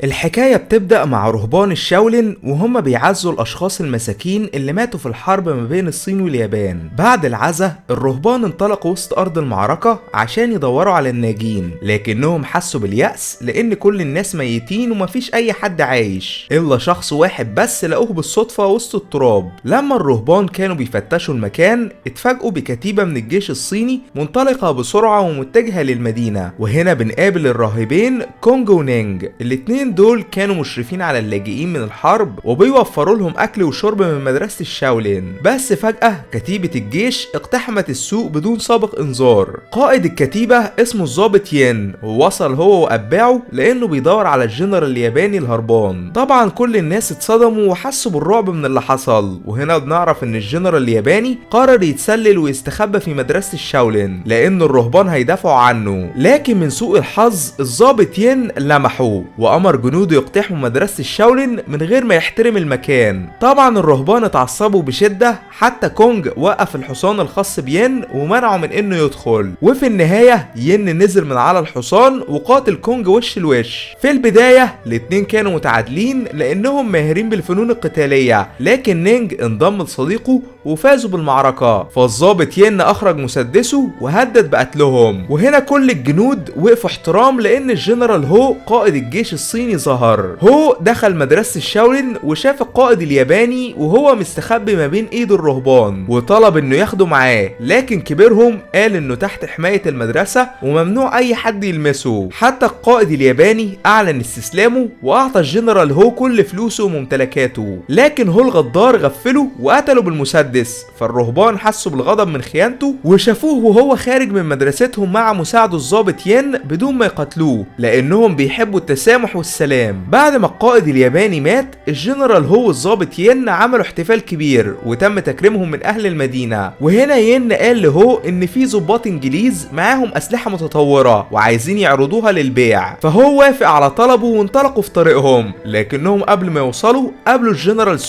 الحكاية بتبدأ مع رهبان الشاولين وهم بيعزوا الأشخاص المساكين اللي ماتوا في الحرب ما بين الصين واليابان. بعد العزا الرهبان انطلقوا وسط أرض المعركة عشان يدوروا على الناجين، لكنهم حسوا باليأس لأن كل الناس ميتين ومفيش أي حد عايش إلا شخص واحد بس لقوه بالصدفة وسط التراب. لما الرهبان كانوا بيفتشوا المكان اتفاجئوا بكتيبة من الجيش الصيني منطلقة بسرعة ومتجهة للمدينة، وهنا بنقابل الراهبين كونج ونينج. الاتنين دول كانوا مشرفين على اللاجئين من الحرب وبيوفروا لهم اكل وشرب من مدرسة الشاولين. بس فجأة كتيبة الجيش اقتحمت السوق بدون سابق انذار. قائد الكتيبة اسمه الضابط ين، ووصل هو واتباعه لانه بيدور على الجنرال الياباني الهربان. طبعا كل الناس اتصدموا وحسوا بالرعب من اللي حصل، وهنا بنعرف ان الجنرال الياباني قرر يتسلل ويستخبى في مدرسة الشاولين لان الرهبان هيدافعوا عنه. لكن من سوء الحظ الضابط ين لمحه وامر جنوده يقتحموا مدرسة الشاولين من غير ما يحترم المكان. طبعا الرهبان اتعصبوا بشدة، حتى كونج وقف الحصان الخاص بين ومنعه من انه يدخل، وفي النهاية ين نزل من على الحصان وقاتل كونج وش لوش. في البداية الاتنين كانوا متعادلين لانهم ماهرين بالفنون القتالية، لكن نينج انضم لصديقه وفازوا بالمعركة. فالضابط ين اخرج مسدسه وهدد بقتلهم، وهنا كل الجنود وقفوا احترام لان الجنرال هو قائد الجيش الصيني ظهر. هو دخل مدرسة الشاولين وشاف القائد الياباني وهو مستخبي ما بين ايد الرهبان وطلب انه ياخده معاه، لكن كبيرهم قال انه تحت حماية المدرسة وممنوع اي حد يلمسه. حتى القائد الياباني اعلن استسلامه واعطى الجنرال هو كل فلوسه وممتلكاته، لكن هو الغدار غفله وقتله بالمسدس. فالرهبان حسوا بالغضب من خيانته وشافوه وهو خارج من مدرستهم مع مساعده الضابط ين بدون ما يقتلوه لانهم بيحبوا التسامح والسلام. بعد ما القائد الياباني مات الجنرال هو والضابط ين عملوا احتفال كبير وتم تكريمهم من اهل المدينة. وهنا ين قال له ان في ضباط انجليز معاهم اسلحة متطورة وعايزين يعرضوها للبيع، فهو وافق على طلبه وانطلقوا في طريقهم. لكنهم قبل ما يوصلوا قابلوا الجنرال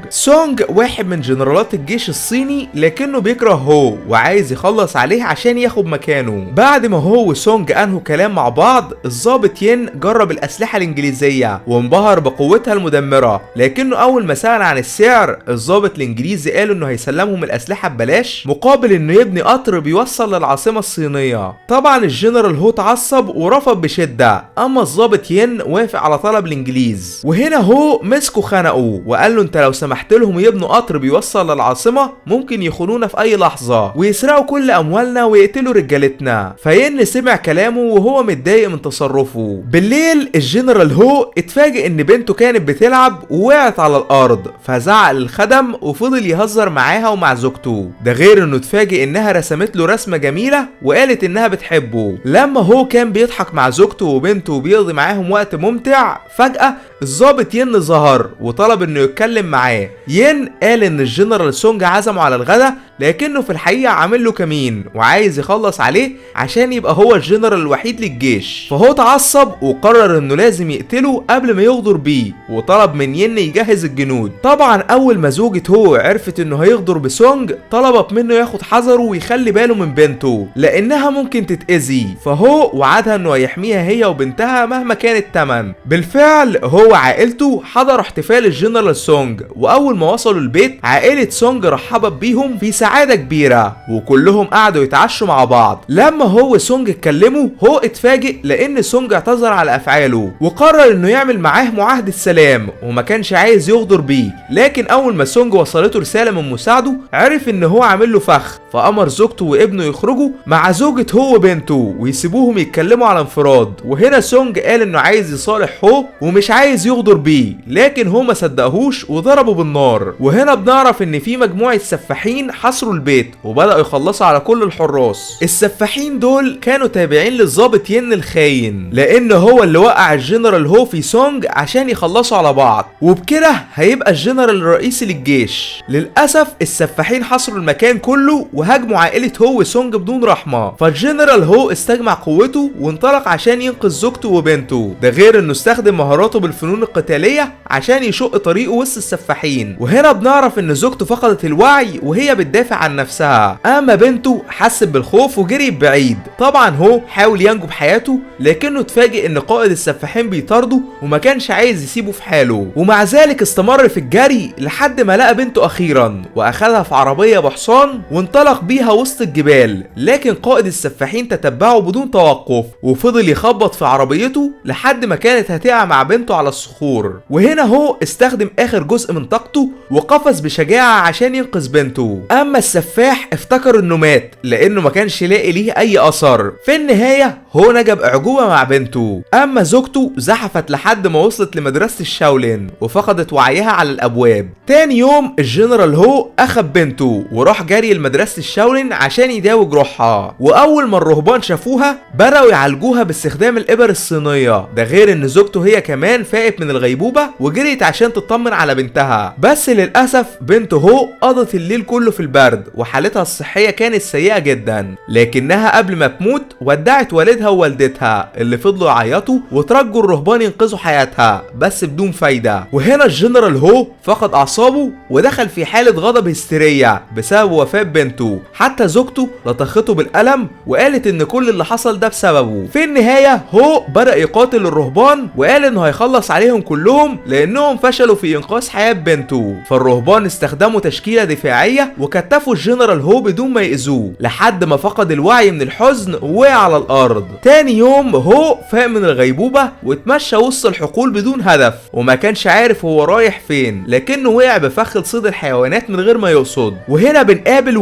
سونج واحد من جنرالات الجيش الصيني، لكنه بيكره هو وعايز يخلص عليه عشان ياخد مكانه. بعد ما هو وسونج انهوا كلام مع بعض الضابط ين جرب الاسلحة الانجليزية وانبهر بقوتها المدمرة، لكنه اول ما سأل عن السعر الضابط الانجليزي قال انه هيسلمهم الاسلحة ببلاش مقابل انه يبني قطر بيوصل للعاصمة الصينية. طبعا الجنرال هو اتعصب ورفض بشدة، اما الضابط ين وافق على طلب الانجليز. وهنا هو مسكه خنقه وقال له انت لو سمحت لهم يبنوا قطر بيوصل للعاصمة ممكن يخونونا في اي لحظة ويسرقوا كل اموالنا ويقتلوا رجالتنا. فين سمع كلامه وهو متضايق من تصرفه. بالليل الجنرال هو اتفاجئ ان بنته كانت بتلعب ووقعت على الارض، فزعق للخدم وفضل يهزر معاها ومع زوجته. ده غير انه اتفاجئ انها رسمت له رسمة جميلة وقالت انها بتحبه. لما هو كان بيضحك مع زوجته وبنته وبيقضي معاهم وقت ممتع فجأة الضابط ين ظهر وطلب انه يتكلم معاه. ين قال ان الجنرال سونج عزمه على الغدا لكنه في الحقيقة عامل له كمين وعايز يخلص عليه عشان يبقى هو الجنرال الوحيد للجيش. فهو اتعصب وقرر انه لازم يقتله قبل ما يغدر بيه وطلب من ين يجهز الجنود. طبعا اول ما زوجة هو عرفت انه هيغدر بسونج طلبت منه ياخد حذره ويخلي باله من بنته لانها ممكن تتأذي، فهو وعدها انه هيحميها هي وبنتها مهما كان الثمن. بالفعل هو وعائلته حضروا احتفال الجنرال سونج، واول ما وصلوا البيت عائلة سونج رحبت بيهم في سعادة كبيرة وكلهم قعدوا يتعشوا مع بعض. لما هو سونج اتكلموا هو اتفاجئ لان سونج اعتذر على افعاله وقرر انه يعمل معاه معاهدة سلام وما كانش عايز يغدر بيه. لكن اول ما سونج وصلته رسالة من مساعده عرف ان هو عامل له فخ، فامر زوجته وابنه يخرجوا مع زوجة هو وبنته ويسيبوهم يتكلموا على انفراد. وهنا سونج قال انه عايز يصالح هو ومش عايز يغدر بيه، لكن هو ما صدقهوش وضربه بالنار. وهنا بنعرف ان في مجموعة سفاحين حصروا البيت وبدأوا يخلصوا على كل الحراس. السفاحين دول كانوا تابعين للضابط ين الخاين لان هو اللي وقع الجنرال هو في سونج عشان يخلصوا على بعض، وبكده هيبقى الجنرال الرئيسي للجيش. للاسف السفاحين حصروا المكان كله وهاجموا عائلة هو وسونج بدون رحمة، فالجنرال هو استجمع قوته وانطلق عشان ينقذ زوجته وبنته. ده غير انه استخدم مهاراته بالفنون القتالية عشان يشق طريقه وسط السفاحين. وهنا بنعرف ان زوجته فقدت فقدت الوعي وهي بتدافع عن نفسها. اما بنته حست بالخوف وجريت بعيد. طبعا هو حاول ينجو بحياته لكنه اتفاجئ ان قائد السفاحين بيطارده وما كانش عايز يسيبه في حاله، ومع ذلك استمر في الجري لحد ما لقى بنته اخيرا واخدها في عربيه بحصان وانطلق بيها وسط الجبال. لكن قائد السفاحين تتبعه بدون توقف وفضل يخبط في عربيته لحد ما كانت هتقع مع بنته على الصخور. وهنا هو استخدم اخر جزء من طاقته وقفز بشجاعه عشان ينقذ بنته. اما السفاح افتكر انه مات لانه ما كانش لاقي ليه اي اثر. في النهايه هو نجا باعجوبه مع بنته. اما زوجته زحفت لحد ما وصلت لمدرسه الشاولين وفقدت وعيها على الابواب. تاني يوم الجنرال هو اخد بنته وراح جري لمدرسه الشاولين عشان يداوي جروحها. واول ما الرهبان شافوها بداوا يعالجوها باستخدام الابر الصينيه. ده غير ان زوجته هي كمان فاقت من الغيبوبه وجريت عشان تطمن على بنتها. بس للاسف بنته هو قضت الليل كله في البرد وحالتها الصحيه كانت سيئه جدا، لكنها قبل ما تموت ودعت والدها ووالدتها اللي فضلوا يعيطوا وترجوا الرهبان ينقذوا حياتها بس بدون فايده. وهنا الجنرال هو فقد اعصابه ودخل في حاله غضب هستيريه بسبب وفاه بنته. حتى زوجته لطخته بالقلم وقالت ان كل اللي حصل ده بسببه. في النهايه هو بدأ يقاتل الرهبان وقال انه هيخلص عليهم كلهم لانهم فشلوا في انقاذ حياه بنته. فالرهبان استخدموا تشكيله دفاعيه وكتفوا الجنرال هو بدون ما يأذوه لحد ما فقد الوعي من الحزن ووقع على الارض. تاني يوم هو فاق من الغيبوبه واتمشى وسط الحقول بدون هدف وما كانش عارف هو رايح فين، لكنه وقع بفخ صيد الحيوانات من غير ما يقصد. وهنا بنقابل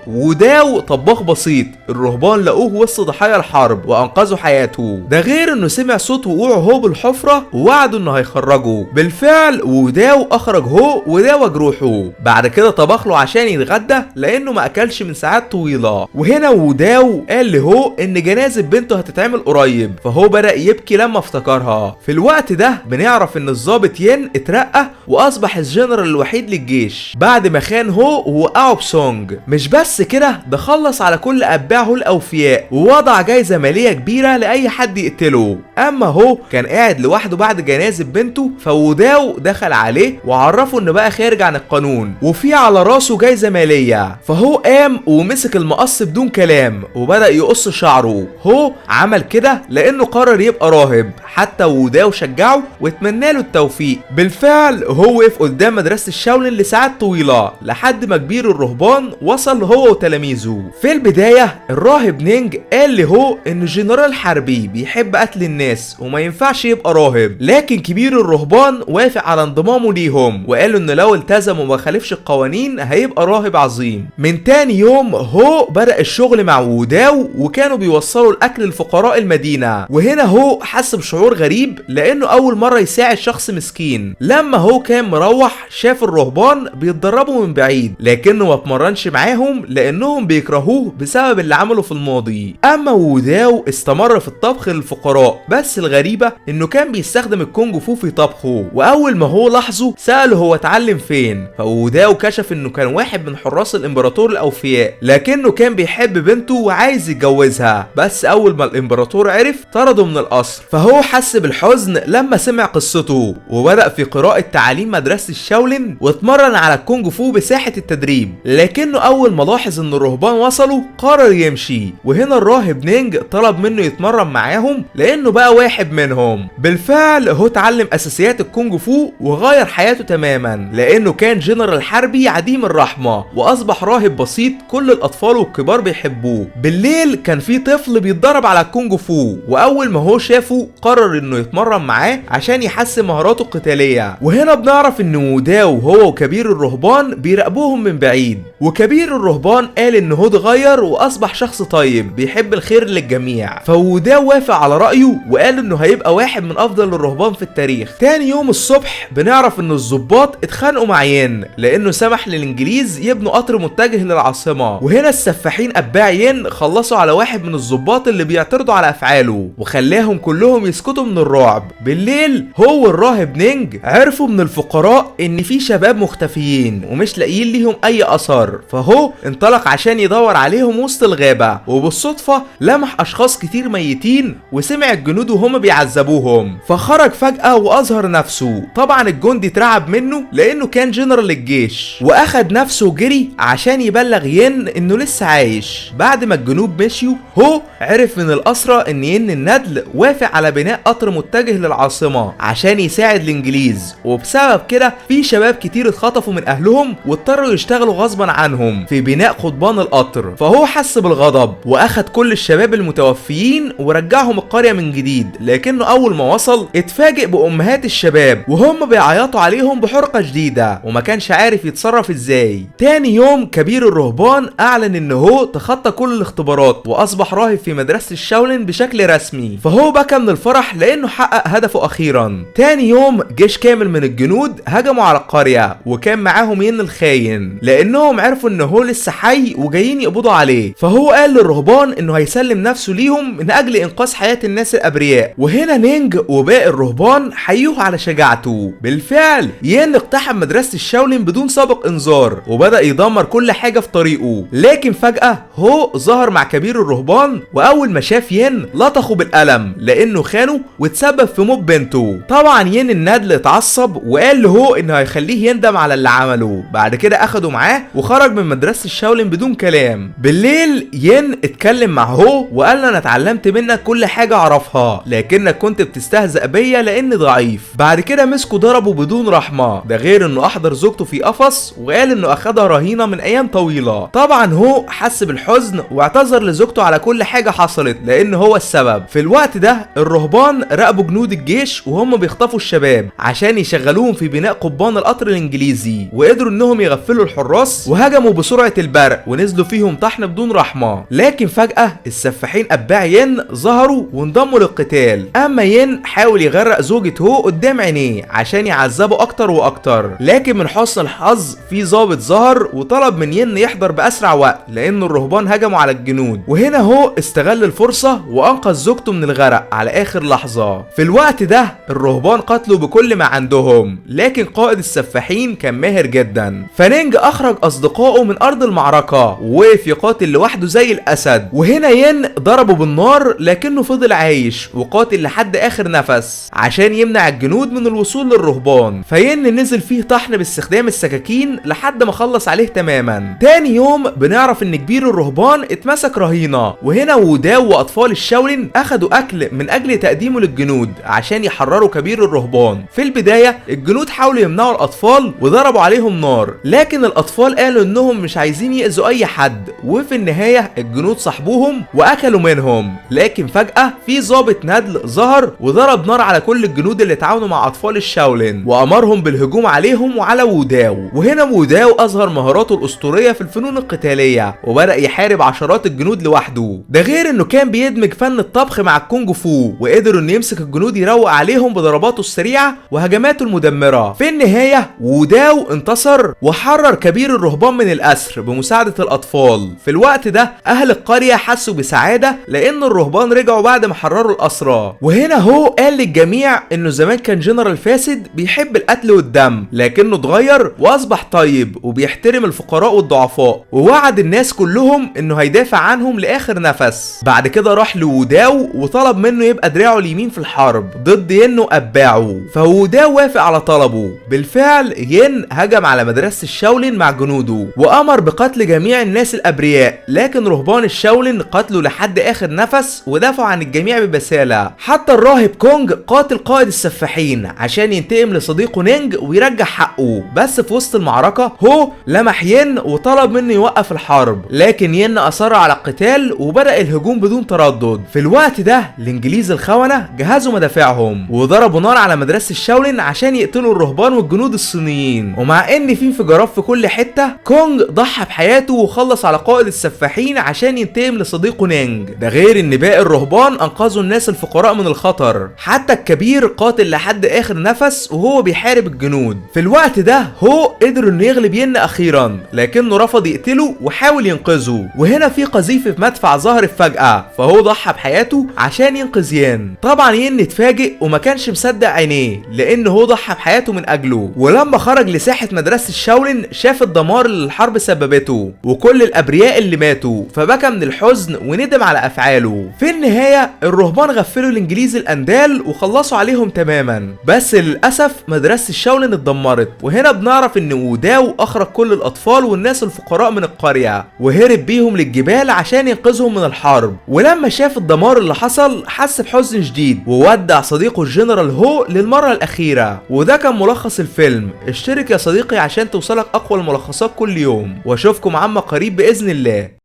ووداو طباخ بسيط. الرهبان لقوه وسط ضحايا الحرب وانقذوا حياته. ده غير انه سمع صوت وقوعه هو بالحفره ووعدوا انه هيخرجه. بالفعل وداو اخرج هو وداوى جروحه. بعد كده طبخ له عشان يتغدى لانه ما اكلش من ساعات طويله. وهنا وداو قال لهو ان جنازه بنته هتتعمل قريب، فهو بدأ يبكي لما افتكرها. في الوقت ده بنعرف ان الضابط ين اترقى واصبح الجنرال الوحيد للجيش بعد ما خان هو ووقعه بسونج. مش بس كده، ده خلص على كل اتباعه الاوفياء ووضع جايزه ماليه كبيره لاي حد يقتله. اما هو كان قاعد لوحده بعد جنازه بنته، فوداو دخل عليه وعرفه انه بقى خارج عن القانون وفي على راسه جايزه ماليه. فهو قام ومسك المقص بدون كلام وبدأ يقص شعره. هو عمل كده لانه قرر يبقى راهب. حتى وداو شجعه واتمنى له التوفيق. بالفعل هو وقف قدام مدرسه الشاولين لساعات طويله لحد ما كبير الرهبان وصل هو وتلاميذه. في البدايه الراهب نينج قال له ان الجنرال حربي بيحب قتل الناس وما ينفعش يبقى راهب، لكن كبير الرهبان وافق على انضمامه ليهم وقالوا ان لو التزم وما خالفش القوانين هيبقى راهب عظيم. من تاني يوم هو بدأ الشغل مع وداو وكانوا بيوصلوا الاكل لفقراء المدينه. وهنا هو حس بشعور غريب لانه اول مره يساعد شخص مسكين. لما هو كان مروح شاف الرهبان بيتدربوا من بعيد لكنه ما اتمرنش معاهم لانهم بيكرهوه بسبب اللي عمله في الماضي. اما وداو استمر في الطبخ للفقراء، بس الغريبه انه كان بيستخدم الكونج فو في طبخه. واول ما هو لاحظه ساله هو اتعلم فين، فوداو كشف انه كان واحد من حراس الامبراطور الاوفياء لكنه كان بيحب بنته وعايز يتجوزها. بس اول ما الامبراطور عرف طرده من القصر. فهو حس بالحزن لما سمع قصته وبدأ في قراءة تعاليم مدرسة الشاولين واتمرن على الكونج فو بساحة التدريب. لكنه اول ما لاحظ ان الرهبان وصلوا قرر يمشي. وهنا الراهب نينج طلب منه يتمرن معاهم لانه بقى واحد منهم. بالفعل هو اتعلم اساسيات الكونج فو وغير حياته تماما لانه كان جنرال حربي عديم الرحمة واصبح راهب بسيط كل الاطفال والكبار بيحبوه. بالليل كان في طفل بيتدرب على الكونج فو واول ما هو شافه قرر انه يتمرن معاه عشان يحسن مهاراته القتالية. وهنا بنعرف ان وداو هو وكبير الرهبان بيراقبوهم من بعيد. وكبير الرهبان قال ان هو اتغير واصبح شخص طيب بيحب الخير للجميع. فوداو وافق على رايه وقال انه هيبقى واحد من افضل الرهبان في التاريخ. تاني يوم الصبح بنعرف ان الضباط اتخانقوا مع ين لانه سمح للانجليز يبنوا قطر متجه للعاصمه. وهنا السفاحين اتباع ين خلصوا على واحد من الضباط اللي بيعترضوا على افعاله وخلاهم كلهم يسكتوا من الرعب. بالليل هو الراهب نينج عرفوا من الفقراء ان في شباب مختفيين ومش لاقيين ليهم اي اثر، الاخضر، فهو انطلق عشان يدور عليهم وسط الغابة، وبالصدفة لمح اشخاص كتير ميتين وسمع الجنود وهم بيعذبوهم، فخرج فجأة واظهر نفسه. طبعا الجندي اترعب منه لانه كان جنرال الجيش، واخد نفسه وجري عشان يبلغ ين انه لسه عايش. بعد ما الجنود مشيوا، هو عرف من الاسرى ان ين الندل وافق على بناء قطر متجه للعاصمة عشان يساعد الانجليز، وبسبب كده في شباب كتير اتخطفوا من اهلهم واضطروا يشتغلوا غصبا عنهم في بناء قضبان القطر. فهو حس بالغضب واخد كل الشباب المتوفيين ورجعهم القرية من جديد، لكنه اول ما وصل اتفاجئ بامهات الشباب وهم بيعيطوا عليهم بحرقة شديدة، وما كانش عارف يتصرف ازاي. تاني يوم كبير الرهبان اعلن ان هو تخطى كل الاختبارات واصبح راهب في مدرسة الشاولين بشكل رسمي، فهو بكى من الفرح لانه حقق هدفه اخيرا. تاني يوم جيش كامل من الجنود هجموا على القرية، وكان معاهم ين الخاين لانهم عرفوا ان هو لسه حي وجايين يقبضوا عليه، فهو قال للرهبان انه هيسلم نفسه ليهم من اجل انقاذ حياة الناس الابرياء. وهنا نينج وباقي الرهبان حيوه على شجاعته. بالفعل ين اقتحم مدرسة الشاولين بدون سابق انذار وبدأ يدمر كل حاجة في طريقه، لكن فجأة هو ظهر مع كبير الرهبان، واول ما شاف ين لطخه بالقلم لانه خانه وتسبب في موت بنته. طبعا ين الندل اتعصب وقال له انه هيخليه يندم على اللي عمله. بعد كده اخده معاه وخرج من مدرسة الشاولين بدون كلام. بالليل ين اتكلم مع هو وقال له انا اتعلمت منك كل حاجة اعرفها، لكنك كنت بتستهزأ بيا لاني ضعيف. بعد كده مسكوا ضربوا بدون رحمة، ده غير انه احضر زوجته في قفص وقال انه اخدها رهينة من ايام طويلة. طبعا هو حس بالحزن واعتذر لزوجته على كل حاجة حصلت لان هو السبب. في الوقت ده الرهبان راقبوا جنود الجيش وهم بيخطفوا الشباب عشان يشغلوهم في بناء قضبان القطر الانجليزي، وقدروا انهم يغفلوا الحراس وهجموا بسرعة البرق ونزلوا فيهم طحن بدون رحمة. لكن فجأة السفاحين اتباع ين ظهروا وانضموا للقتال. اما ين حاول يغرق زوجة هو قدام عينيه عشان يعذبه اكتر واكتر، لكن من حسن الحظ في ضابط ظهر وطلب من ين يحضر باسرع وقت لان الرهبان هجموا على الجنود. وهنا هو استغل الفرصة وانقذ زوجته من الغرق على اخر لحظة. في الوقت ده الرهبان قتلوا بكل ما عندهم، لكن قائد السفاحين كان ماهر جدا، فنينج اخرج اصدقائه من ارض المعركة ووقف يقاتل لوحده زي الاسد. وهنا ين ضربه بالنار لكنه فضل عايش وقاتل لحد اخر نفس عشان يمنع الجنود من الوصول للرهبان، فين نزل فيه طحن باستخدام السكاكين لحد ما خلص عليه تماما. تاني يوم بنعرف ان كبير الرهبان اتمسك رهينة، وهنا ووداو واطفال الشاولين اخدوا اكل من اجل تقديمه للجنود عشان يحرروا كبير الرهبان. في البداية الجنود حاولوا يمنعوا الاطفال وضربوا عليهم نار، لكن الاطفال قالوا انهم مش عايزين يأذوا اي حد، وفي النهاية الجنود صاحبوهم واكلوا منهم. لكن فجأة في ضابط ندل ظهر وضرب نار على كل الجنود اللي تعاونوا مع اطفال الشاولين وامرهم بالهجوم عليهم وعلى ووداو. وهنا ووداو اظهر مهاراته الاسطورية في الفنون القتالية وبدأ يحارب عشرات الجنود لوحده، ده غير انه كان بيدمج فن الطبخ مع الكونج فو، وقدر انه يمسك الجنود يروق عليهم بضرباته السريعة وهجماته المدمرة. في النهاية ووداو انتصر وحرر كبير الرهبان من الاسر بمساعدة الاطفال. في الوقت ده اهل القرية حسوا بسعادة لان الرهبان رجعوا بعد ما حرروا الاسرى. وهنا هو قال للجميع انه زمان كان جنرال فاسد بيحب القتل والدم، لكنه اتغير واصبح طيب وبيحترم الفقراء والضعفاء، ووعد الناس كلهم انه هيدافع عنهم لاخر نفس. بعد كده راح لوداو وطلب منه يبقى دراعه اليمين في الحرب ضد ين واتباعه، فوداو وافق على طلبه. بالفعل ين هجم على مدرسة الشاولين مع جنوده وامر بقتل جميع الناس الابرياء، لكن رهبان الشاولين قتلوا لحد اخر نفس ودافعوا عن الجميع ببسالة. حتى الراهب كونج قاتل قائد السفاحين عشان ينتقم لصديقه نينج ويرجع حقه، بس في وسط المعركة هو لمح ين وطلب منه يوقف الحرب، لكن ين اصر على القتال وبدأ الهجوم بدون تردد. في الوقت ده الانجليز الخونة جهزوا مدافعهم وضربوا نار على مدرسة الشاولين عشان يقتلوا الرهبان والجنود الصينيين. ومع ان في انفجارات في كل حتة، كونج ضحى بحياته وخلص على قائد السفاحين عشان ينتقم لصديقه نينج، ده غير ان باقي الرهبان انقذوا الناس الفقراء من الخطر. حتى الكبير قاتل لحد اخر نفس وهو بيحارب الجنود. في الوقت ده هو قدر انه يغلب ين اخيرا، لكنه رفض يقتله وحاول ينقذه. وهنا في قذيفة مدفع ظهرت فجأة، فهو ضحى بحياته عشان ينقذ ين. طبعا ين اتفاجئ وما كانش مصدق عينيه لان هو ضحى بحياته من اجله، ولما خرج لساحة مدرسة الشاولين شاف الدمار اللي الحرب سببته وكل الابرياء اللي ماتوا، فبكى من الحزن وندم على افعاله. في النهايه الرهبان غفلوا الانجليز الاندال وخلصوا عليهم تماما، بس للاسف مدرسه الشاولين اتدمرت. وهنا بنعرف ان ووداو اخرج كل الاطفال والناس الفقراء من القريه وهرب بيهم للجبال عشان ينقذهم من الحرب. ولما شاف الدمار اللي حصل حس بحزن شديد وودع صديقه الجنرال هو للمره الاخيره. وده كان ملخص الفيلم. اشترك يا صديقي عشان توصلك اقوى الملخصات كل يوم، واشوفكم عما قريب باذن الله.